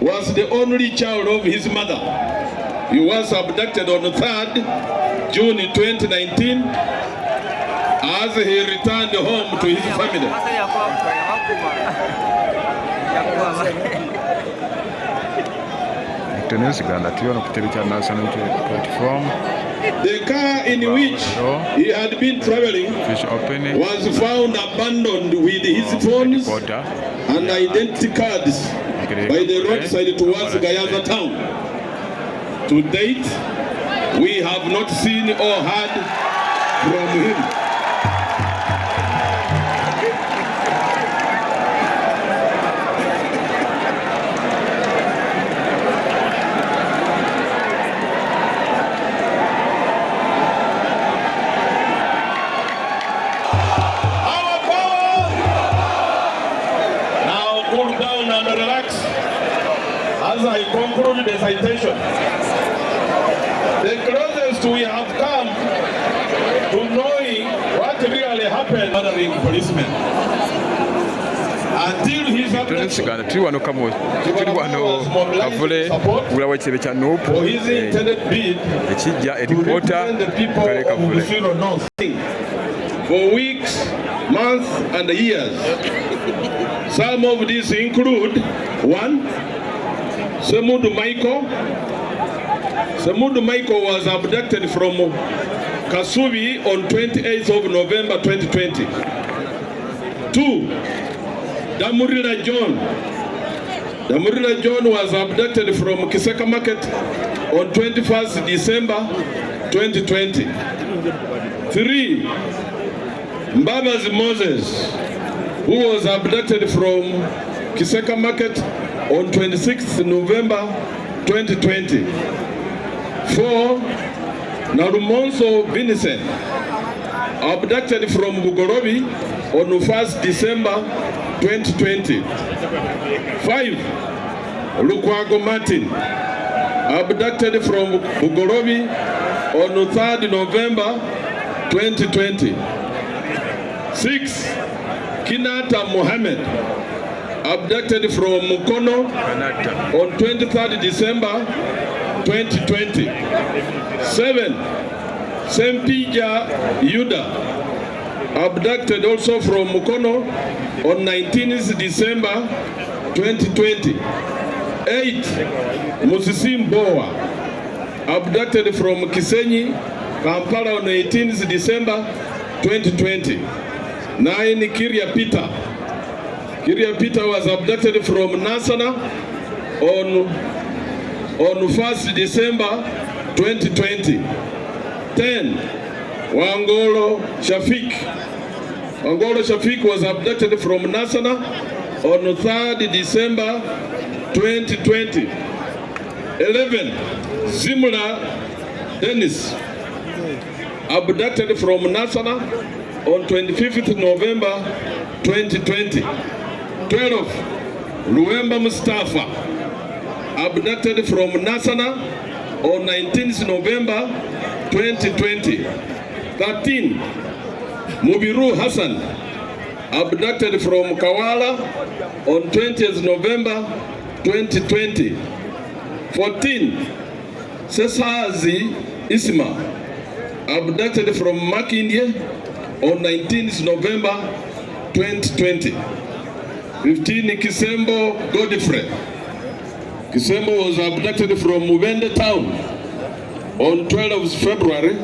was the only child of his mother. He was abducted on the 3rd June 2019 as he returned home to his family. The car in which he had been traveling was found abandoned with his phones and identity cards by the roadside towards Gayaza town. To date, we have not seen or heard from him. As I conclude the citation, the closest we have come to knowing what really happened murdering policemen. Until his abduction, for his intended bid to represent the people of Busiro North for weeks, months, and years. Some of these include 1. Semudu Michael was abducted from Kasubi on 28th of November 2020. 2. Damurila John was abducted from Kiseka Market on 21st December 2020. 3. Mbabazi Moses, who was abducted from Kiseka Market on 26th November 2020. 4. Narumonso Vincent, abducted from Bugorobi on 1st December 2020. 5. Lukwago Martin, abducted from Bugorobi on 3rd November 2020. 6. Kinata Mohammed, abducted from Mukono on 23rd December 2020. 7. Sempija Yuda, abducted also from Mukono on 19th December 2020. 8. Musisim Boa, abducted from Kisenyi, Kampala on 18th December 2020. 9. Kiria Peter was abducted from Nasana on 1st December 2020. 10. Wangolo Shafik was abducted from Nasana on 3rd December 2020. 11. Zimula Dennis, abducted from Nasana on 25th November 2020. 12. Luemba Mustafa, abducted from Nasana on 19th November 2020. 13. Mubiru Hassan, abducted from Kawala on 20th November 2020. 14. Sesazi Isma, abducted from Makindye on 19th November 2020. 15. Kisembo Godfrey. Kisembo was abducted from Mubende town on 12th February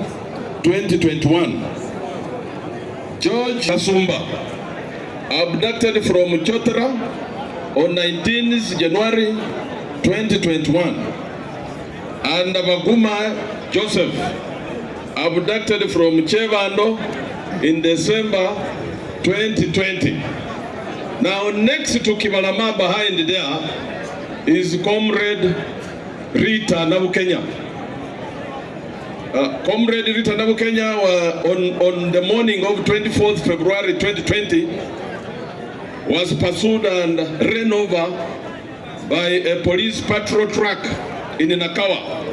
2021. George Kasumba, abducted from Chotara on 19th January 2021. And Baguma Joseph, abducted from Chevando in December 2020. Now next to Kibalama behind there is Comrade Rita Nabukenya. Comrade Rita Nabukenya on the morning of 24th February 2020 was pursued and ran over by a police patrol truck in Nakawa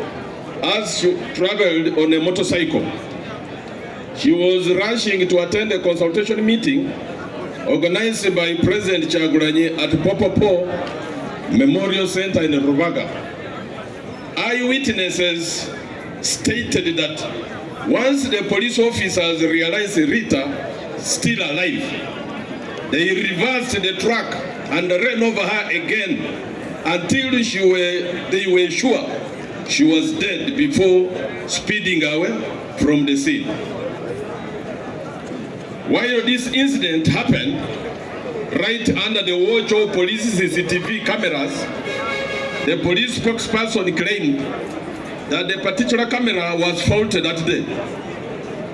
as she traveled on a motorcycle. She was rushing to attend a consultation meeting organized by President Chagulanyi at Popopo Memorial Center in Rubaga. Eyewitnesses stated that once the police officers realized Rita still alive, they reversed the truck and ran over her again until they were sure she was dead before speeding away from the scene. While this incident happened, right under the watch of police CCTV cameras, the police spokesperson claimed that the particular camera was faulted that day,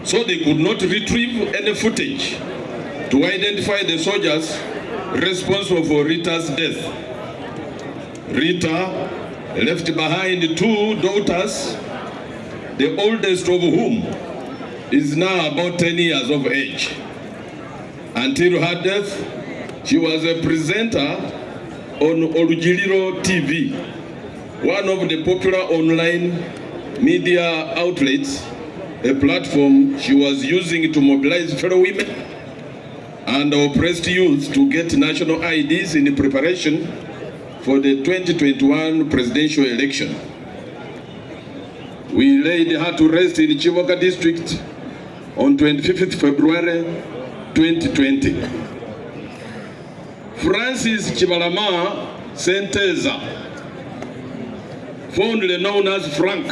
so they could not retrieve any footage to identify the soldiers responsible for Rita's death. Rita left behind 2 daughters, the oldest of whom is now about 10 years of age. Until her death, she was a presenter on Olujiliro TV, one of the popular online media outlets, a platform she was using to mobilize fellow women and oppressed youth to get national IDs in preparation for the 2021 presidential election. We laid her to rest in Chivoga district on 25th February 2020. Francis Chibalama Senteza, fondly known as Frank,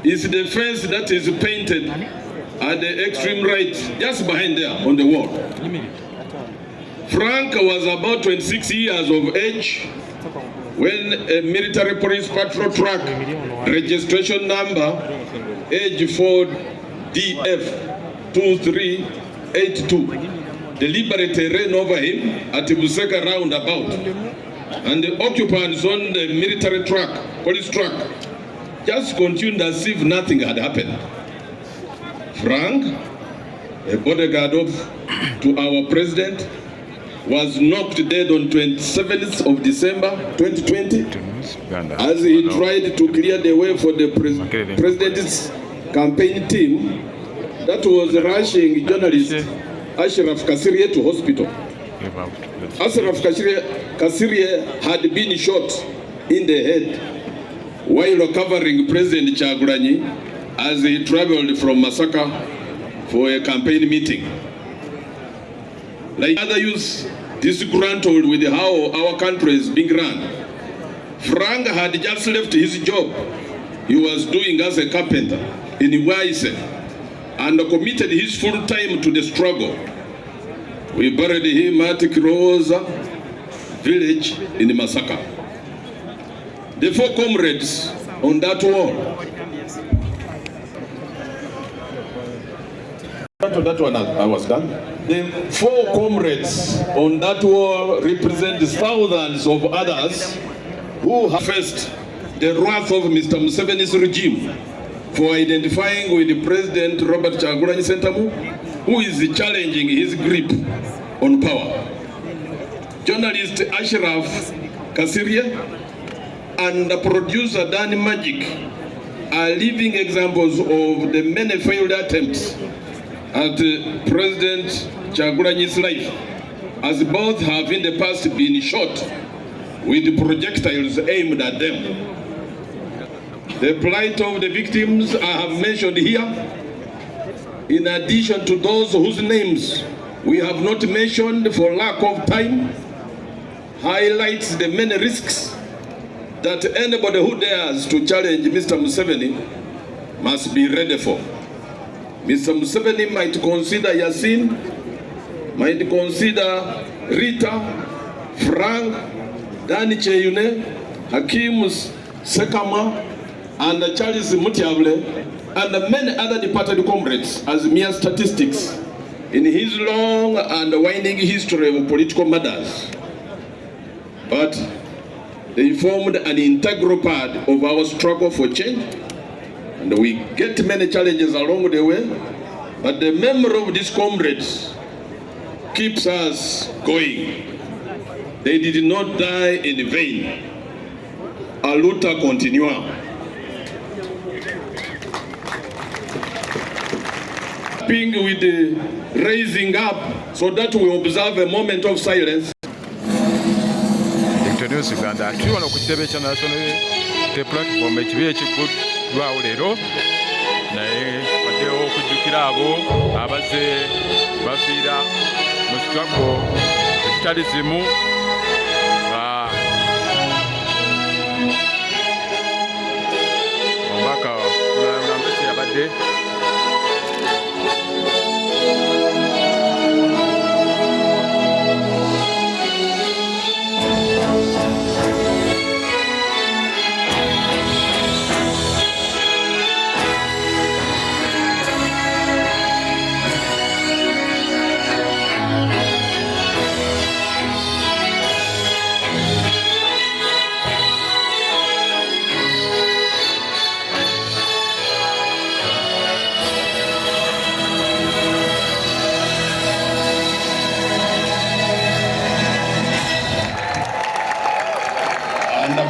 is the face that is painted at the extreme right, just behind there on the wall. Frank was about 26 years of age when a military police patrol truck, registration number H4DF2382, deliberately ran over him at Buseka roundabout, and the occupants on the military truck, police truck, just continued as if nothing had happened. Frank, a bodyguard to our president, was knocked dead on 27th of December 2020 as he tried to clear the way for the president's campaign team that was rushing journalist Ashraf Kasirye to hospital. Ashraf Kasirye had been shot in the head while covering President Kyagulanyi as he traveled from Masaka for a campaign meeting. Like other youths disgruntled with how our country is being run, Frank had just left his job he was doing as a carpenter in Waise and committed his full time to the struggle. We buried him at Kiroza village in Masaka. The 4 comrades on that wall. That one I was done. The 4 comrades on that wall represent thousands of others who have faced the wrath of Mr. Museveni's regime for identifying with President Robert Kyagulanyi Ssentamu, who is challenging his grip on power. Journalist Ashraf Kasirye and producer Danny Magic are living examples of the many failed attempts at President Kyagulanyi's life, as both have in the past been shot with projectiles aimed at them. The plight of the victims I have mentioned here, in addition to those whose names we have not mentioned for lack of time, highlights the many risks that anybody who dares to challenge Mr. Museveni must be ready for. Mr. Museveni might consider Yasin, might consider Rita, Frank, Dani Cheyune, Hakim Sekama, and Charles Mutiable, and many other departed comrades as mere statistics in his long and winding history of political matters. But they formed an integral part of our struggle for change, and we get many challenges along the way, but the memory of these comrades keeps us going. They did not die in vain. A luta continua. With the raising up, so that we observe a moment of silence. News Uganda tuli wano ku kitebe kya National Platform ekibi ekiggulwawo leero naye baddewo okujjukira abo abazze bafiira mu struggle ezitali zimu omubaka Nambese yabadde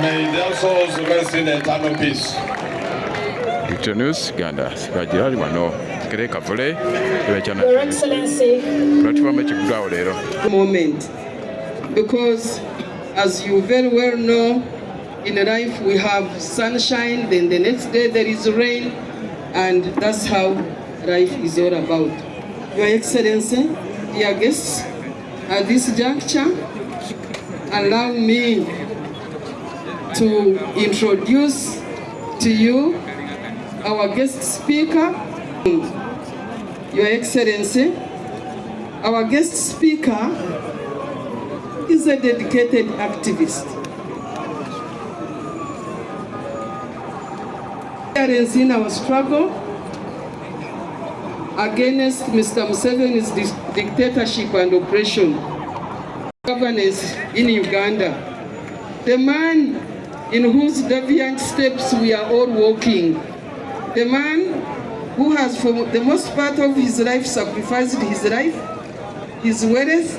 May their souls rest in eternal peace. Headquarter News Uganda Sibajirali wano Makerere Kavule Your Excellency, platform ekiggulwawo leero moment, because as you very well know, in life we have sunshine, then the next day there is rain, and that's how life is all about. Your Excellency, dear guests, at this juncture, allow me to introduce to you our guest speaker. Your Excellency, our guest speaker is a dedicated activist. In our struggle against Mr. Museveni's dictatorship and oppression, governance in Uganda, the man in whose deviant steps we are all walking, the man who has for the most part of his life sacrificed his life, his wealth,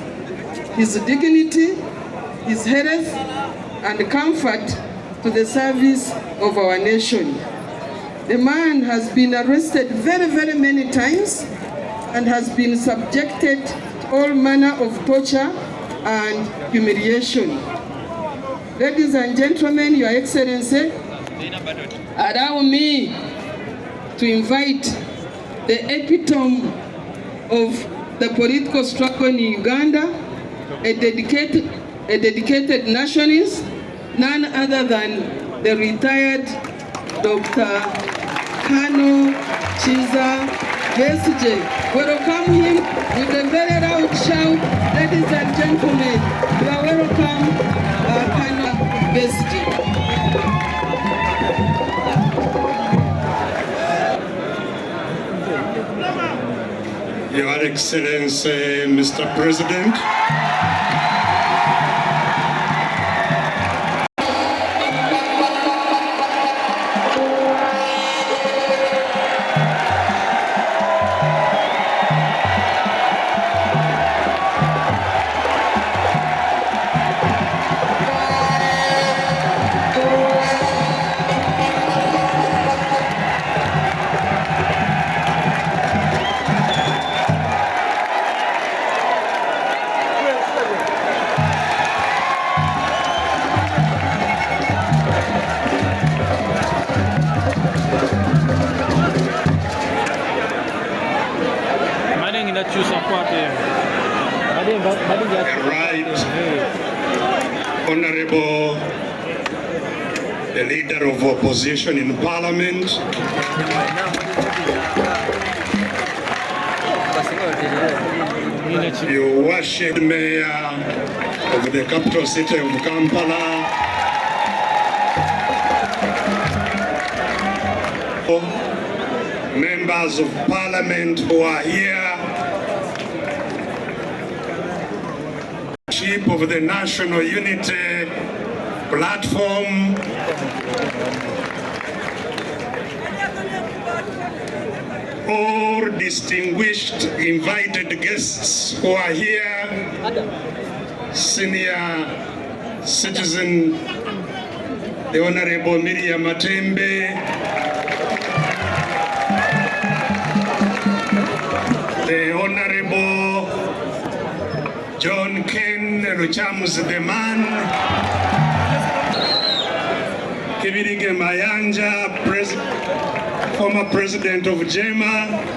his dignity, his health and comfort to the service of our nation. The man has been arrested very, very many times and has been subjected to all manner of torture and humiliation. Ladies and gentlemen, Your Excellency, allow me to invite the epitome of the political struggle in Uganda, a dedicated nationalist, none other than the retired Dr. Kizza Besigye. Welcome him with a very loud shout. Ladies and gentlemen, you are welcome, Kizza Besigye. Your Excellency, Mr. President, right, Honorable, the Leader of Opposition in Parliament, Your Worship Mayor of the capital city of Kampala, members of Parliament who are here, of the National Unity Platform, all distinguished invited guests who are here, senior citizen, the Honorable Miriam Matembe, the Honorable John Ken Luchamus the man, Karanja, former president of JEMA,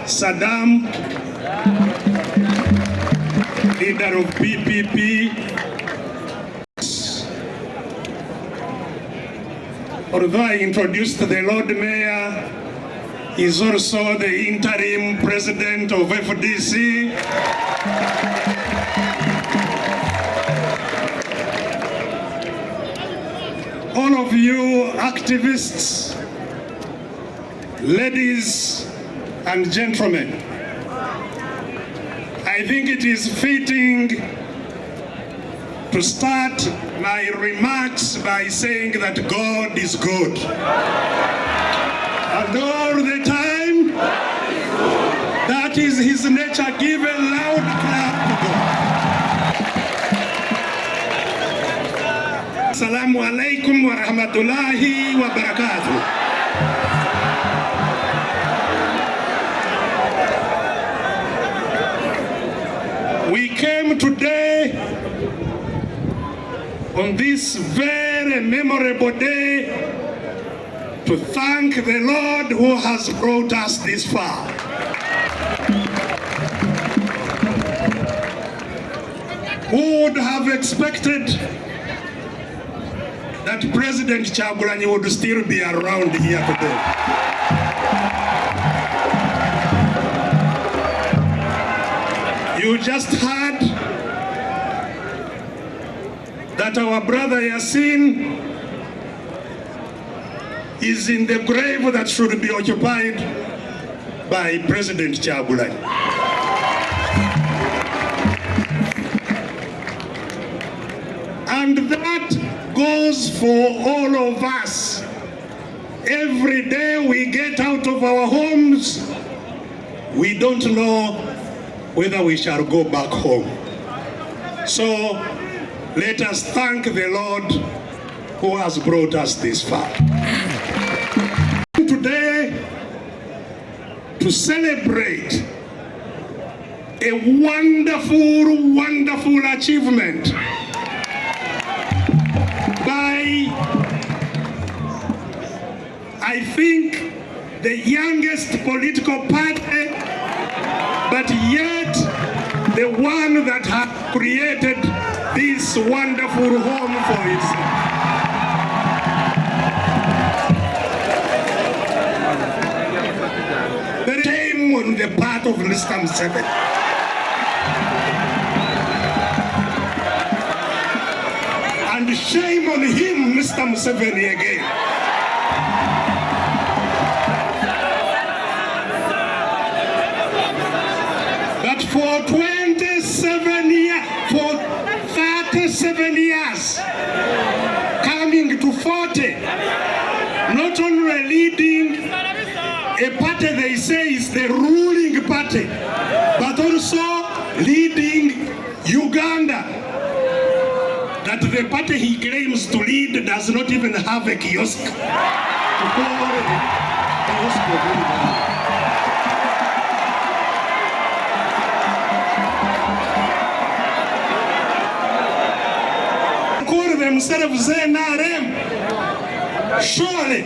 Saddam, leader of PPP, although I introduced the Lord Mayor, is also the interim president of FDC. All of you activists, ladies and gentlemen, I think it is fitting to start my remarks by saying that God is good. And all the time, that is his nature. Give a loud clap to God. Assalamu alaikum wa rahmatullahi wa barakatuh. We came today on this very memorable day to thank the Lord who has brought us this far. Who would have expected that President Kyagulanyi would still be around here today? You just heard that our brother Yasin is in the grave that should be occupied by President Kyagulanyi. And that goes for all of us. Every day we get out of our homes, we don't know whether we shall go back home. So let us thank the Lord who has brought us this far. Today, to celebrate a wonderful, wonderful achievement by, I think, the youngest political party, but yet the one that has created this wonderful home for itself. The shame on the part of Mr. Museveni. And shame on him, Mr. Museveni, again. That for 37 years, for 37 years, coming to 40, not only leading a party they say is the ruling party, but also leading Uganda. That the party he claims to lead does not even have a kiosk. Call themselves NRM. Surely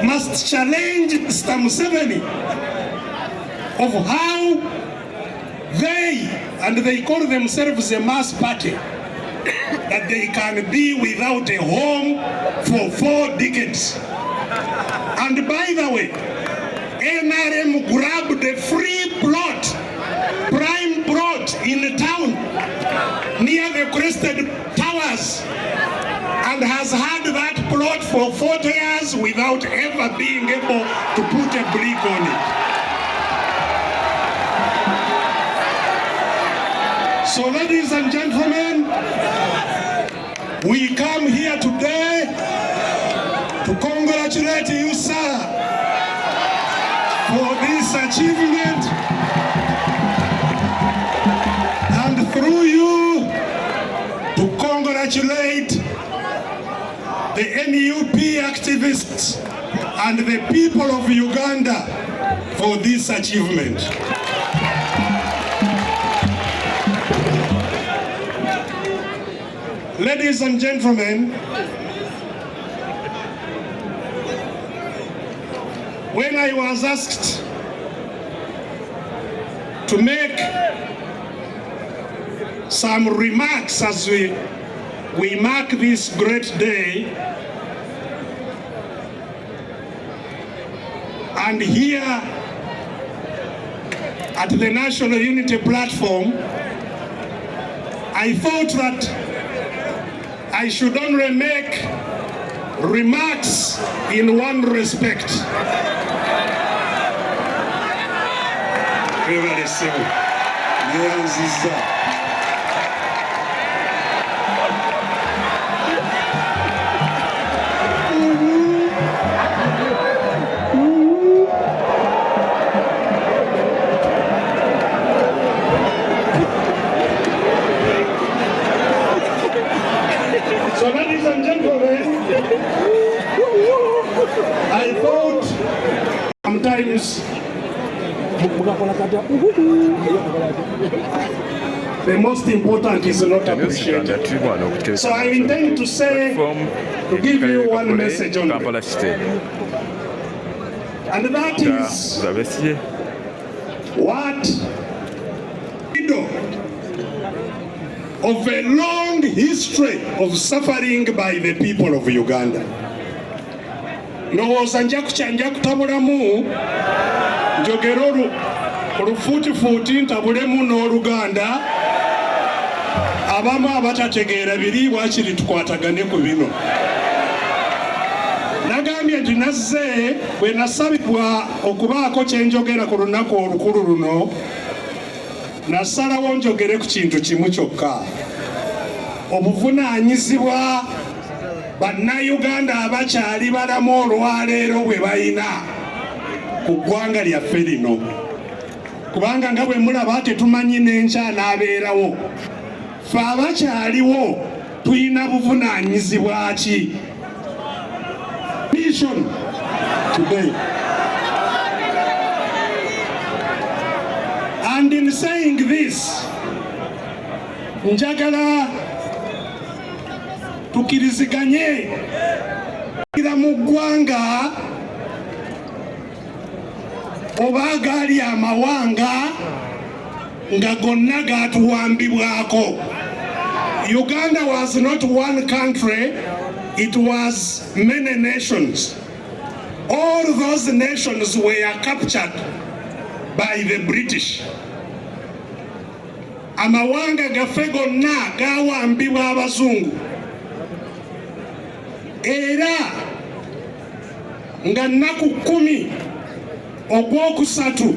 must challenge Mr. Museveni of how they call themselves a mass party, that they can be without a home for 4 decades. And by the way, NRM grabbed a free plot, prime plot in the town near the Crested Towers, and has had that plot for 40 years without ever being able to put a brick on it. So ladies and gentlemen, we come here today to congratulate you, sir, for this achievement, and through you to congratulate the NUP activists and the people of Uganda for this achievement. Ladies and gentlemen, when I was asked to make some remarks as we mark this great day, and here at the National Unity Platform, I thought that I should only make remarks in one respect. Very simple. So, ladies and gentlemen, I thought sometimes the most important is not appreciated. So I intend to say, to give you one message on it. And that is what of a long history of suffering by the people of Uganda. Ndowooza nja kutabulamu njogera olufuutifuuti ntabulemu n'Oluganda abamu abatategeera biri waakiri tukwatagane ku bino. Nagambye nti nazze bwe nasabibwa okubaako kye njogera ku lunaku olukulu luno, nasalawo njogere ku kintu kimu kyokka: obuvunaanyizibwa bannayuganda abakyali balamu olwaleero bwe balina ku ggwanga lyaffe lino. Kubanga nga bwe mulaba tetumanyi n'enkya n'abeerawo. Ffe abakyaliwo tulina buvunaanyizibwa ki? Mission today. And in saying this, njagala tukiriziganye mu ggwanga oba gaali amawanga nga gonna gatuwambibwako. Uganda was not one country, it was many nations. All those nations were captured by the British. Amawanga gaffe gonna gawambibwa abazungu. Era nga nnaku 10 ogwokusatu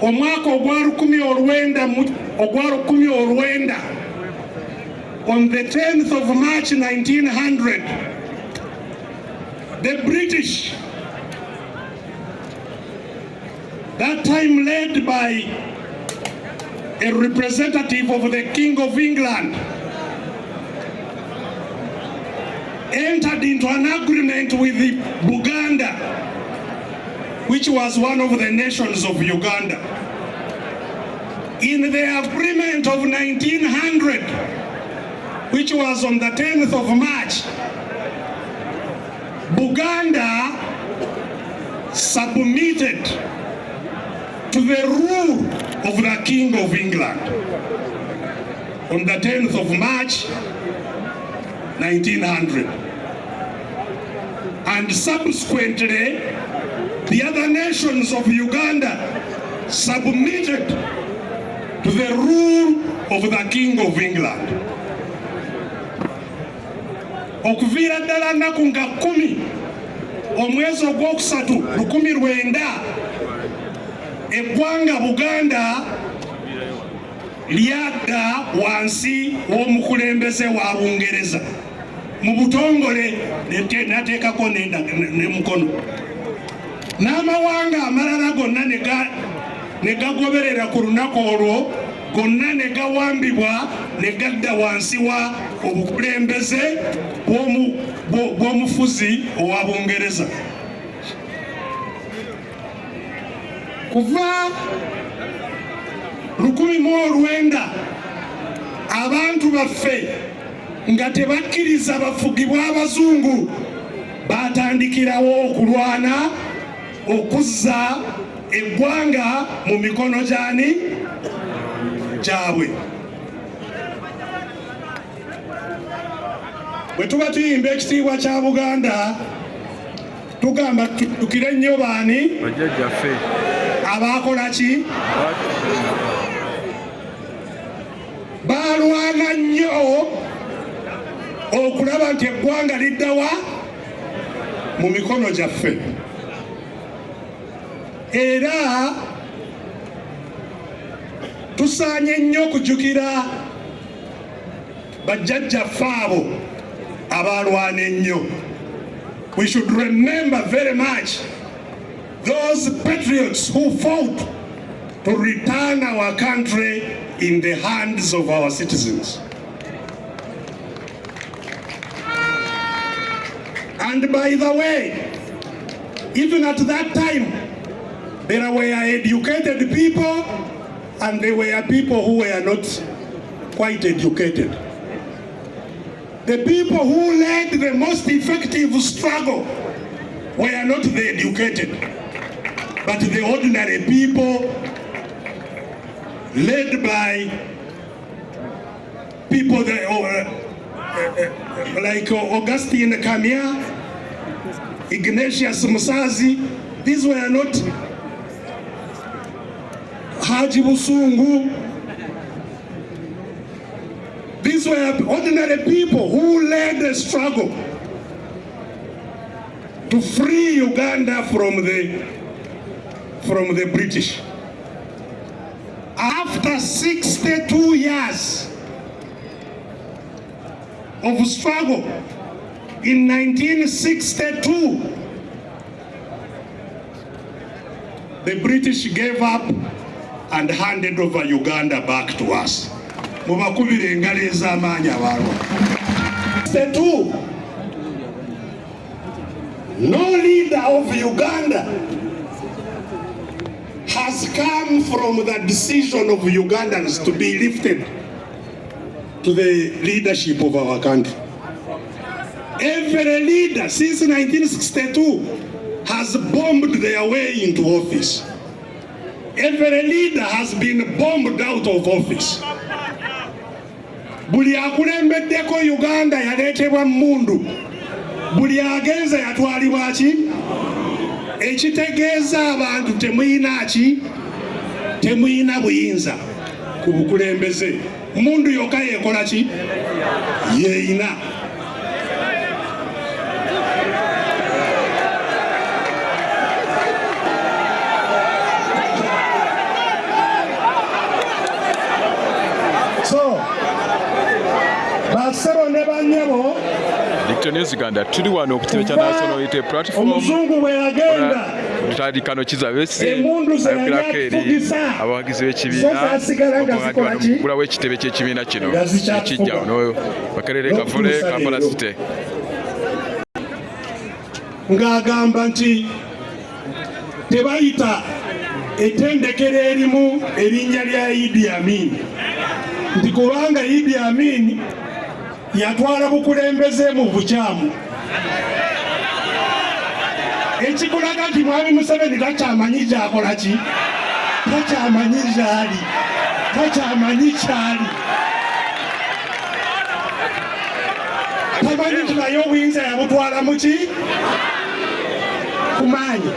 omwaka ogwa1900, on the 10th of March 1900, the British, that time led by a representative of the King of England, entered into an agreement with Buganda, which was one of the nations of Uganda. In the agreement of 1900, which was on the 10th of March, Buganda submitted to the rule of the King of England on the 10th of March 1900. And subsequently, the other nations of Uganda submitted to the rule of the King of England. Okuviira ddala nnaku nga 10 omwezi ogwokusatu 1900, eggwanga Buganda lyadda wansi w'omukulembeze wa Bungereza mu butongole nateekako n'emukono. N'amawanga amalala gonna ne gagoberera ku lunaku olwo, gonna ne gawambibwa ne gadda wansi wa obukulembeze bw'omufuzi owa Bungereza. Kuva 1900 abantu baffe nga tebakkiriza abafugibwa abazungu batandikirawo okulwana okuzza eggwanga mu mikono gyani gyabwe. Bwe tuba tuyimba ekitiibwa kya Buganda tugamba tutukire nnyo baani bajjajjaffe abaakola ki? Baalwana nnyo okulaba nti eggwanga liddawa mu mikono gyaffe. Era tusaanye nnyo okujjukira bajjajjaffe abo abaalwana ennyo. We should remember very much those patriots who fought to return our country in the hands of our citizens. And by the way, even at that time, there were educated people and there were people who were not quite educated. The people who led the most effective struggle were not the educated, but the ordinary people led by people that, like Augustine Kamia, Ignatius Musazi. These were not Haji Busungu. These were ordinary people who led the struggle to free Uganda from the British. After 62 years of struggle, in 1962, the British gave up and handed over Uganda back to us. Mubakubire engalo ez'amaanyi abalwa. 62, no leader of Uganda has come from the decision of Ugandans to be lifted to the leadership of our country. Every leader since 1962 has bombed their way into office. Every leader has been bombed out of office. Buli akulembeddeko Uganda yaleetebwa mundu. Buli agenza yatwalibwa ki? Ekitegeeza abantu temuyina ki? Temuyina buyinza ku bukulembeze. Mundu yokka yekola ki? Yeeyina. Uganda tuli wano okutebya National Unity Platform tutandikano Kizza Besigye ayogera eri abawagizi b'ekibiina okugulawo ekitebe ky'ekibiina kino ekijja ono Makerere Kavule Kampala City ng'agamba nti tebayita ettendekero erimu erinnya lya Idi Amin nti kubanga Idi Amin yatwala bukulembeze mu bukyamu. Ekikulaga nti Mwami Museveni takyamanyi gy'akola ki? Takyamanyi gy'ali. Takyamanyi kyali. Tamanyi nti naye obuyinza yabutwala mu ki? Ku maanyi.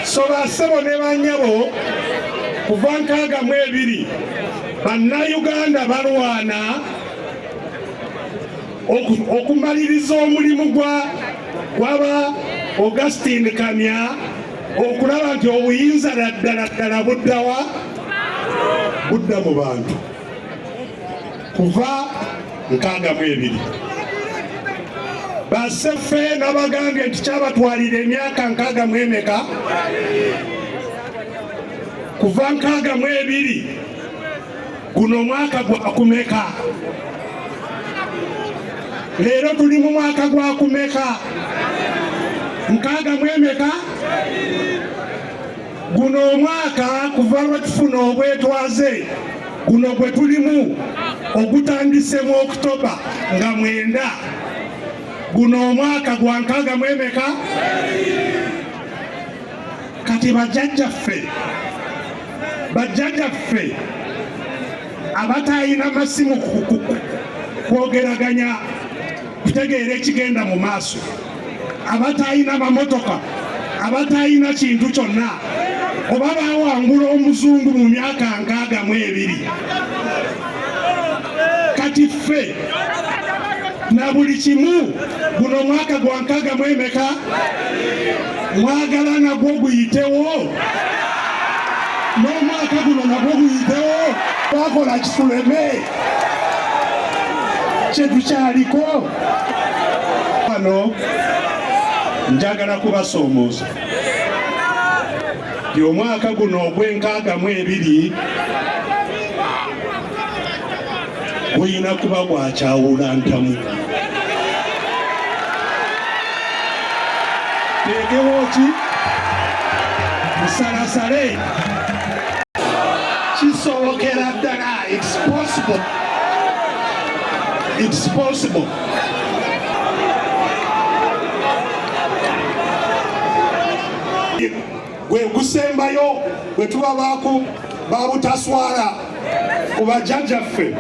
So bassebo ne bannyabo kuva 62 Bannayuganda balwana okumaliriza omulimu gw'aba Augustine Kamya okulaba nti obuyinza ddala buddawa budda mu bantu kuva 62. Basseffe n'abagambye nti kyabatwalira emyaka 60 kuva 62 guno mwaka gwa kumeka. Leero tuli mu mwaka gwa kumeka. 60 guno omwaka kuva lwe tufuna obwetwaze guno gwe tulimu ogutandise mu Oktoba nga 9 guno omwaka gwa 62 kati bajjajjaffe abatayina masimu kwogeraganya kutegeera ekigenda mu maaso, abatayina mamotoka, abatayina kintu kyonna, oba bawangula omuzungu mu myaka 62 kati ffe na buli kimu guno mwaka gwa 62 mwagala nagwo guyitewo, n'omwaka guno nagwo guyitewo, twakola kituleme kyetukyaliko. Wano njagala kubasoomooza nti omwaka guno ogw'62 guyina kuba gwakyawula ntamu. Tegewo ki musalasale kisobokera ddala. It's possible. Gwe gusembayo bwe tuba babutaswala ku bajjajjaffe,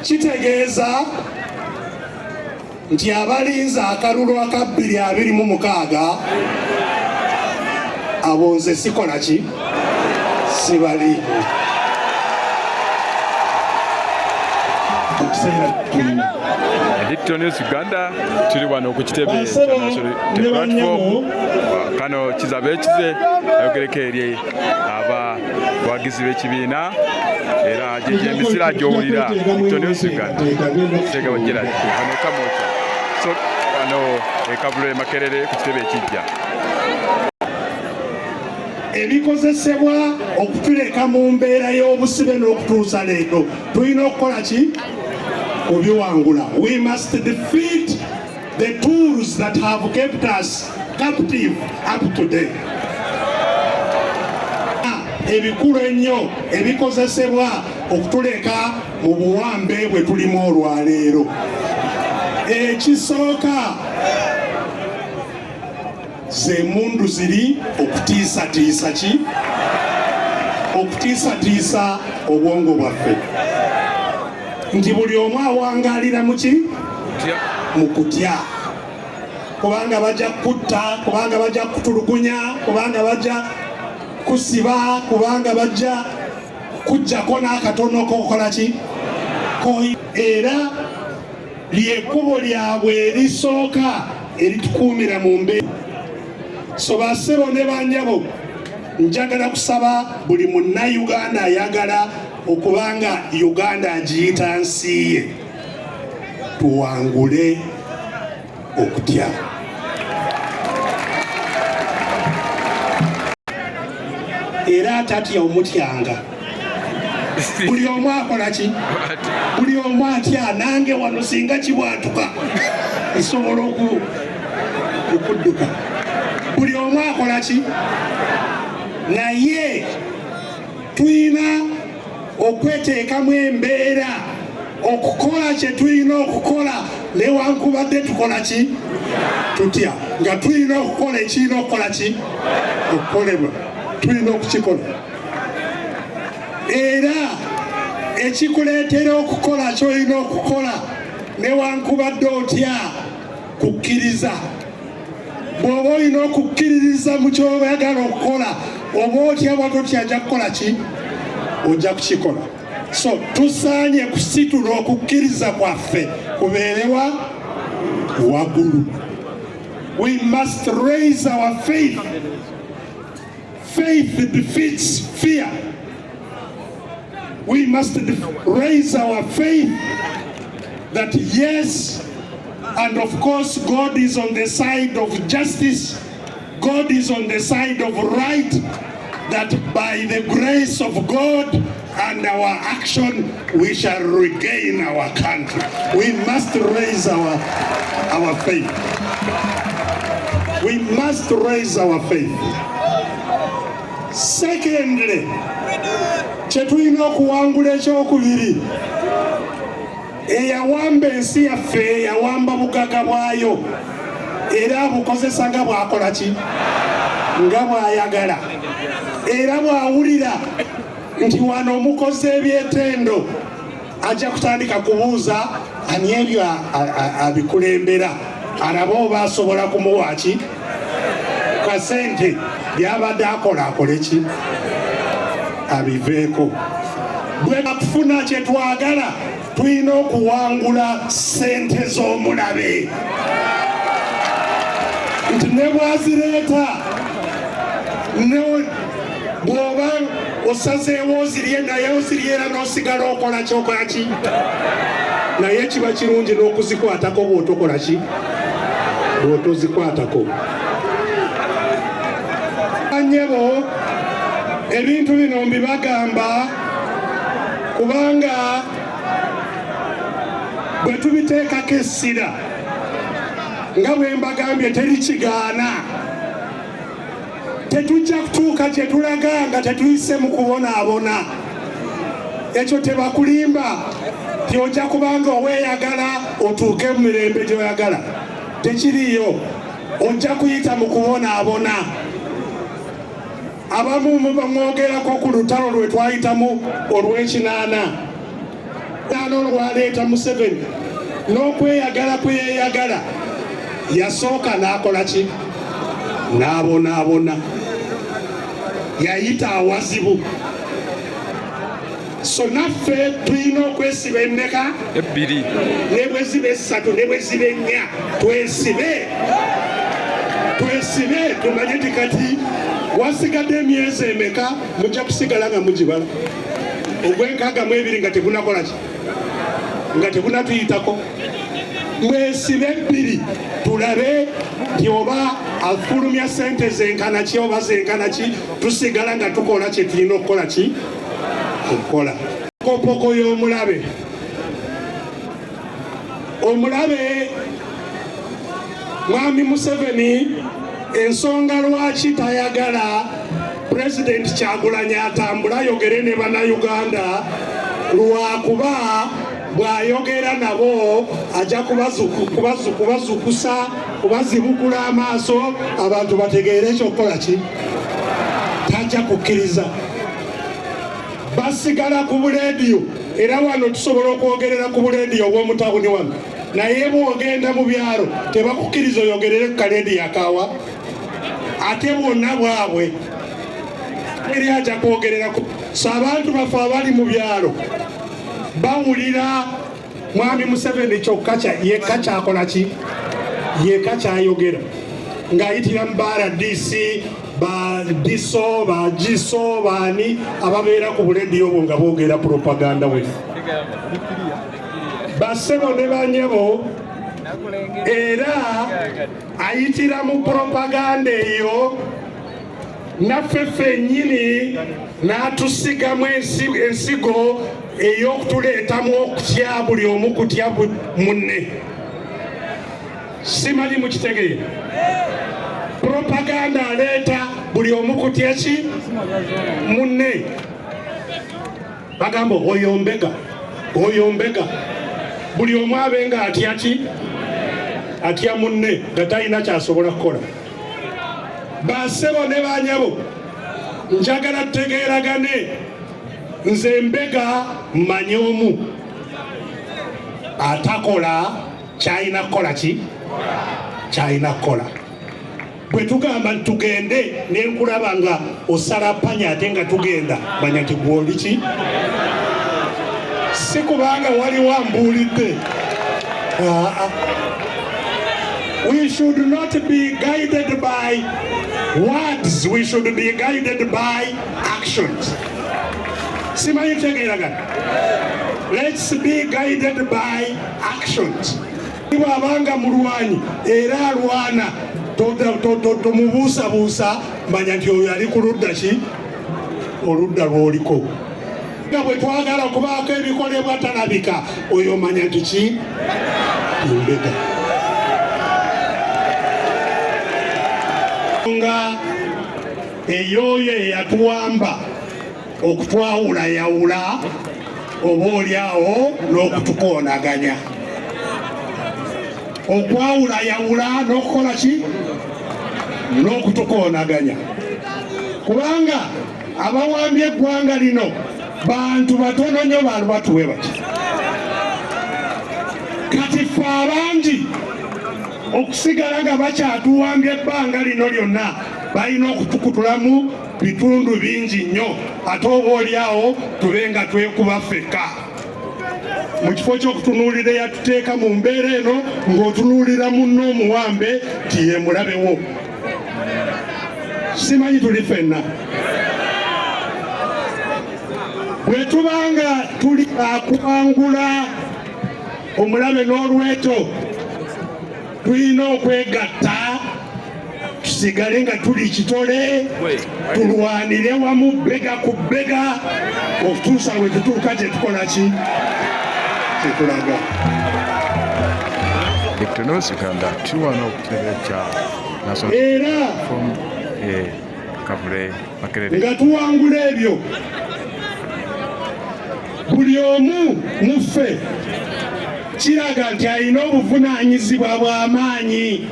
kitegeeza nti abalinze akalulu aka 2026 abo nze sikola ki sibali. Editor News Uganda tuli wano ku kitebe platform kano Kizza Besigye ayogereko eri abawagizi b'ekibiina era gye emisira gy'owulira Editor News Uganda tega wajjira kano kamocha so wano Kavule Makerere ku kitebe ekijja. Ebikozesebwa okutuleka mu mbeera y'obusibe n'okutuusa leero tulina okukola ki? Kubiwangula. We must defeat the tools that have kept us captive up to date. Ebikulu ennyo ebikozesebwa okutuleka mu buwambe bwe tulimu olwaleero. Ekisooka ze mundu ziri okutiisatiisa ki? Okutiisatiisa obwongo bwaffe. Nti buli omu awangaalira mu ki? Mu kutya. Kubanga bajja kutta, kubanga bajja kutulugunya, kubanga bajja kusiba, kubanga bajja kujjako n'akatono k'okola ki? Era ly'ekkubo lyabwe erisooka eritukuumira mu mbeera. So bassebo ne banjabo, njagala kusaba buli munnayuganda ayagala okubanga Uganda agiyita nsi ye, tuwangule okutya. Era atatya omutyanga. Buli omu akola ki? Buli omu atya. Nange wano singa kibwatuka esobola okudduka. Buli omu akola ki? Naye tuyina okweteekamu embeera okukola kye tuyina okukola newankubadde tukola ki? Tutya. Nga tuyina okukola ekiyina okukola ki? Okukolebwa. Tuyina okukikola. Era ekikuleetera okukola ky'olina okukola newankubadde otya kukkiriza. Bw'oba olina okukkiririza mu ky'oyagala okukola, oba otya bwa totya ajja kukola ki? Ojja kukikola. So tusaanye kusitula okukkiriza kwaffe kubeerewa waggulu. We must raise our faith. Faith defeats fear. We must raise our faith that yes, and of course God is on the side of justice, God is on the side of right, that by the grace of God and our action we shall regain our country. We must raise our faith. We must raise our faith. Secondly, kyetulina okuwangula ekyokubiri eyawamba ensi yaffe yawamba bugaga bwayo era abukozesa nga bwakola ki nga bwayagala era bwawulira nti wano omukozi ebyetendo ajja kutandika kubuuza ani ebyo abikulembera alaba oba asobola kumuwa ki kasente byabadde akola akole ki abiveeko bwe bakufuna kyetwagala tulina okuwangula sente z'omulabe nti ne bwazireeta bw'oba osazeewo ozirye naye oziryera n'osigala okola kyokola ki naye kiba kirungi n'okuzikwatako bw'otokola ki bw'otozikwatako anyebo ebintu bino mbibagamba kubanga bwe tubiteekako essira nga bwe mbagambye teri kigaana tetujja kutuuka gye tulaga nga tetuyise mu kubonaabona ekyo tebakulimba tyojja kubanga oweeyagala otuuke mu mirembe gy'oyagala tekiriyo ojja kuyita mu kubonaabona abamu mwogerako ku lutalo lwe twayitamu olw'ekinaana olwaleeta Museveni n'okweyagala kweyeyagala yasooka n'akola ki n'abonaabona yayita awazibu so naffe tulina okwesiba emmeka ebbiri ne bwe ziba essatu ne bwe ziba ennya twesibe tumanye nti kati wasigadde emyezi emeka mujja kusigala nga mugibala ogw'enkaaga mu ebiri nga tegunakola ki nga tegunatuyitako mwesibe ebbiri tulabe nti oba afulumya sente zenkana ki oba zenkana ki tusigala nga tukola kye tulina okukola ki okukola kopoko y'omulabe omulabe mwami Museveni ensonga lwaki tayagala President Kyagulanyi atambula ayogere ne bannayuganda lwakuba bw'ayogera nabo ajja kubazukusa kubazibukula amaaso abantu bategeere ekyokukola ki tajja kukkiriza basigala ku buleediyo era wano tusobola okwogerera ku buleediyo obw'omutawuni wano naye bw'ogenda mu byalo tebakukkiriza oyogerere ku kaleediyo akaawa ate bwonna bwabwe eri ajja kwogereraku so abantu baffe abali mu byalo bawulira mwami Museveni kyokka yekka kyakola ki yekka kyayogera ng'ayitira mu RDC ba diso ba jiso bani ababeera ku buleediyo obwo nga boogera propaganda we basebo ne banyebo era ayitira mu propaganda eyo naffe ffennyini n'atusigamu ensigo ey'okutuleetamu okutya buli omu kutya munne simanyi mukitegeera propaganda aleeta buli omu kutya ki munne bagamba oyombega buli omu abenga atya ki atya munne nga talina kyasobola kukola basebo ne banyabo njagala tutegeeragane nze mbega mmanyi omu atakola kyalina kukola ki kyalina kukola bwe tugamba tugende nenkulaba nga osala panya ate nga tugenda manya nti gwoli ki si kubanga waliwo ambuulidde we should not be guided by words, we should be guided by actions. Simanyi tegeeragana. Let's be guided by actions. Bw'abanga mulwanyi era alwana tomubuusabuusa manya nti oyo ali ku ludda ki oludda lw'oliko nga bwe twagala okubaako ebikolebwa talabika oyo manya nti ki mbega nga eyoyo eyatuwamba okutwawulayawula oba oliawo n'okutukoonaganya. Okwawulayawula n'okukola ki? N'okutukoonaganya. Kubanga abawambye eggwanga lino bantu batono nnyo bantu batuwe bati. Kati ffe abangi okusigala nga bakyatuwambye ebbanga lino lyonna balina okutukutulamu bitundu bingi nnyo ate oba oliawo tube nga twekuba ffekka. Mu kifo ky'okutunuulira eyatuteeka mu mbeera eno ng'otunuulira munno omuwambe ti ye mulabewo. Simanyi tuli ffenna. Bwe tubanga tuli akuwangula omulabe n'olweto tulina okwegatta tusigale nga tuli kitole tulwanire wamu bbega ku bbega okutuusa we tutuuka kye tukola ki kyetulaga. Era nga tuwangula ebyo buli omu muffe kiraga nti alina obuvunaanyizibwa bw'amaanyi.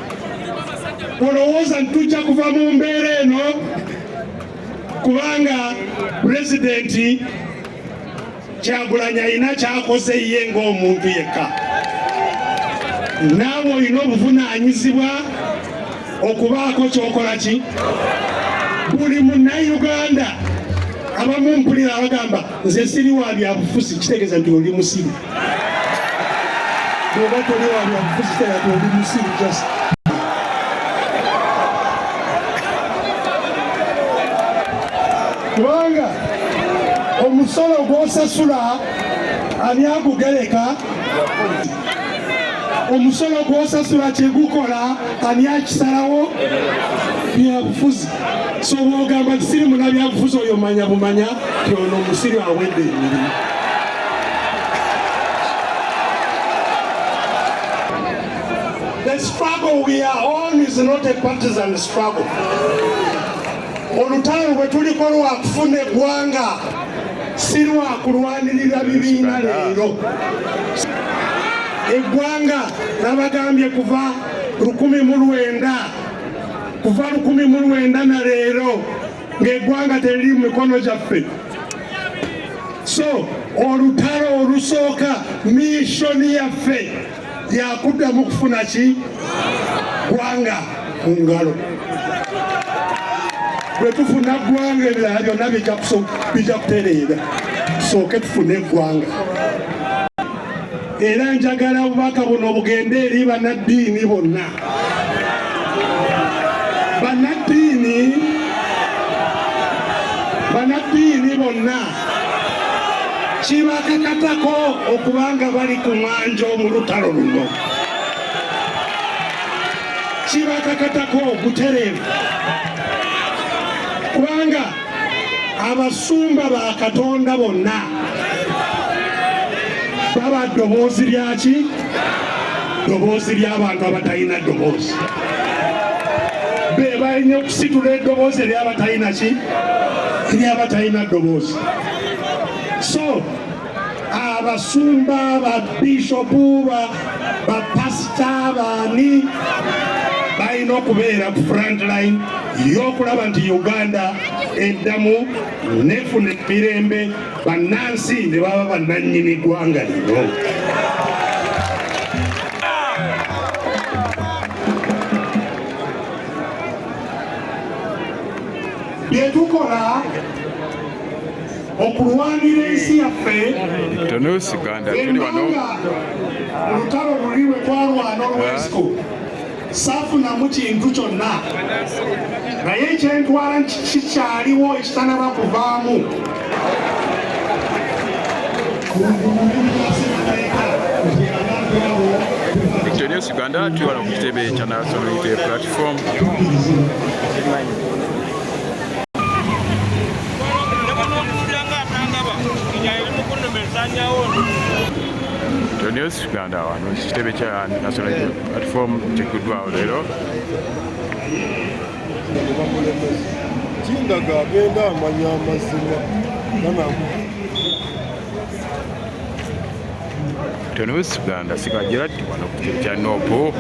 Olowooza ntujja kuva mu mbeera eno kubanga pulezidenti Kyagulanyi alina kyakoze ye ng'omuntu yekka. Naawe olina obuvunaanyizibwa okubaako kyokola ki? Buli munnayuganda abamu mpulira abagamba nze siri wa byabufuzi, kitegeeza nti oli musiru. Bw'oba toli wa byabufuzi kitegeeza nti oli musiru just. Kubanga omusolo gw'osasula ani agugereka? Omusolo gw'osasula kye gukola ani akisalawo? Byabufuzi. So bw'ogamba nti siri munnabyabufuzi oyo manya bumanya ti ono omusiri awedde emirimu. The struggle we are on is not a partisan struggle. Olutalo bwe tuliko lwa kufuna eggwanga si lwa kulwanirira bibiina leero. Eggwanga nabagambye kuva 1900 na leero ng'eggwanga teriri mu mikono gyaffe. So olutalo olusooka mishoni yaffe yakuddamu kufuna ki? Ggwanga mu ngalo. Bwe tufuna ggwanga ebirala byonna bijja kutereera. Tusooke tufune eggwanga. Era njagala obubaka buno bugende eri bannaddiini bonna. Bannaddiini bonna kibakakatako okubanga bali ku ŋŋanja mu lutalo luno. Kibakakatako butereevu. Kubanga abasumba ba Katonda bonna baba ddoboozi lyaki? Ddoboozi ly'abantu abatalina ddoboozi. Be balina okusitula eddoboozi ery'abatalina ki? Ery'abatalina ddoboozi. So abasumba, babishopu, bapasita, baani balina okubeera ku front line y'okulaba nti Uganda eddamu nefuna emirembe, bannansi ne baba bannannyini ggwanga lino. Bye tukola okulwanira ensi yaffe olutalo luli lwe twalwana olw'ensiko saafunamu kintu kyonna, naye ekyentwala kikyaliwo ekitanaba kuvaamu. Victorious Uganda tuwala ku kitebe kya National Unity Platform. Victorious Uganda wano kitebe kya National Unity Platform kikuddwawo leero. Kindaga agenda amanya amazima. Tono Uganda Sigajira Nopo.